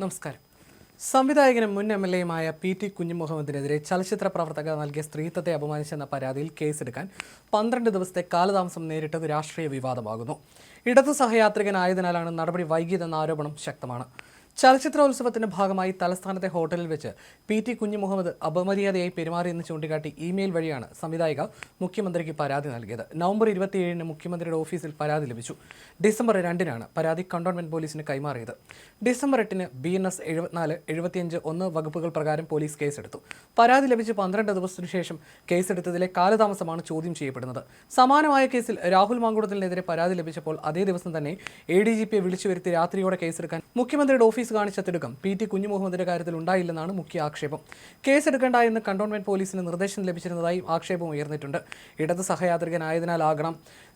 നമസ്കാരം. സംവിധായകനും മുൻ എംഎൽഎയുമായ PT കുഞ്ഞുമുഹമ്മദിനെതിരെ ചലച്ചിത്ര പ്രവർത്തക നൽകിയ സ്ത്രീത്വത്തെ അപമാനിച്ചെന്ന പരാതിയിൽ കേസെടുക്കാൻ 12 ദിവസത്തെ കാലതാമസം നേരിട്ടത് രാഷ്ട്രീയ വിവാദമാകുന്നു. ഇടതു സഹയാത്രികനായതിനാലാണ് നടപടി വൈകിയതെന്ന ആരോപണം ശക്തമാണ്. ചലച്ചിത്രോത്സവത്തിന്റെ ഭാഗമായി തലസ്ഥാനത്തെ ഹോട്ടലിൽ വെച്ച് PT കുഞ്ഞുമുഹമ്മദ് അപമര്യാദയായി പെരുമാറിയെന്ന് ചൂണ്ടിക്കാട്ടി ഇമെയിൽ വഴിയാണ് സംവിധായിക മുഖ്യമന്ത്രിക്ക് പരാതി നൽകിയത്. നവംബർ 27-ന് മുഖ്യമന്ത്രിയുടെ ഓഫീസിൽ പരാതി ലഭിച്ചു. ഡിസംബർ 2-നാണ് പരാതി കണ്ടോൺമെന്റ് പോലീസിന് കൈമാറിയത്. ഡിസംബർ 8-ന് BNS 74, 75, 1 വകുപ്പുകൾ പ്രകാരം പോലീസ് കേസെടുത്തു. പരാതി ലഭിച്ച് 12 ദിവസത്തിനു ശേഷം കേസെടുത്തതിലെ കാലതാമസമാണ് ചോദ്യം ചെയ്യപ്പെടുന്നത്. സമാനമായ കേസിൽ രാഹുൽ മാങ്കുടത്തിനെതിരെ പരാതി ലഭിച്ചപ്പോൾ അതേ ദിവസം തന്നെ ADGPയെ വിളിച്ചു വരുത്തി രാത്രിയോടെ കേസെടുക്കാൻ മുഖ്യമന്ത്രിയുടെ ഓഫീസ് കാണിച്ച തിടുക്കം PT കുഞ്ഞുമുഹമ്മദിന്റെ കാര്യത്തിൽ ഉണ്ടായില്ലെന്നാണ് മുഖ്യ ആക്ഷേപം. കേസെടുക്കേണ്ട എന്ന് കണ്ടോൺമെന്റ് പോലീസിന് നിർദ്ദേശം ലഭിച്ചിരുന്നതായും ആക്ഷേപം ഉയർന്നിട്ടുണ്ട്. ഇടത് സഹയാത്രികനായതിനാലാകണം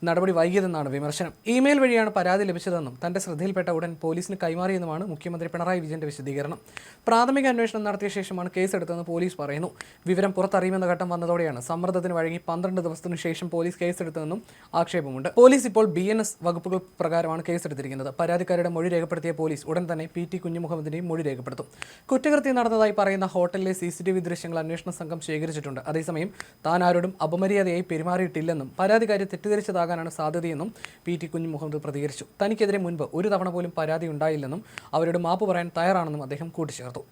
നടപടി വൈകിയതെന്നാണ് വിമർശനം. ഇമെയിൽ വഴിയാണ് പരാതി ലഭിച്ചതെന്നും തന്റെ ശ്രദ്ധയിൽപ്പെട്ട ഉടൻ പോലീസിന് കൈമാറിയെന്നുമാണ് മുഖ്യമന്ത്രി പിണറായി വിജയന്റെ വിശദീകരണം. പ്രാഥമിക അന്വേഷണം നടത്തിയ ശേഷമാണ് കേസെടുത്തതെന്ന് പോലീസ് പറയുന്നു. വിവരം പുറത്തറിയുമെന്ന ഘട്ടം വന്നതോടെയാണ് സമ്മർദ്ദത്തിന് വഴങ്ങി 12 ദിവസത്തിനു ശേഷം പോലീസ് കേസെടുത്തതെന്നും ആക്ഷേപമുണ്ട്. പോലീസ് ഇപ്പോൾ BNS വകുപ്പുകൾ പ്രകാരമാണ് കേസെടുത്തിരിക്കുന്നത്. പരാതിക്കാരുടെ മൊഴി രേഖപ്പെടുത്തിയ പോലീസ് ഉടൻ തന്നെ PT കുഞ്ഞുമുഹമ്മദിന്റെയും മൊഴി രേഖപ്പെടുത്തും. കുറ്റകൃത്യം നടന്നതായി പറയുന്ന ഹോട്ടലിലെ CCTV ദൃശ്യങ്ങൾ അന്വേഷണ സംഘം ശേഖരിച്ചിട്ടുണ്ട്. അതേസമയം താൻ ആരോടും അപമര്യാദയായി പെരുമാറിയിട്ടില്ലെന്നും പരാതിക്കാരി തെറ്റിദ്ധരിച്ചതാകാനാണ് സാധ്യതയെന്നും PT കുഞ്ഞുമുഹമ്മദ് പ്രതികരിച്ചു. തനിക്കെതിരെ മുൻപ് ഒരു തവണ പോലും പരാതി ഉണ്ടായില്ലെന്നും അവരോട് മാപ്പ് പറയാൻ തയ്യാറാണെന്നും അദ്ദേഹം കൂട്ടിച്ചേർത്തു.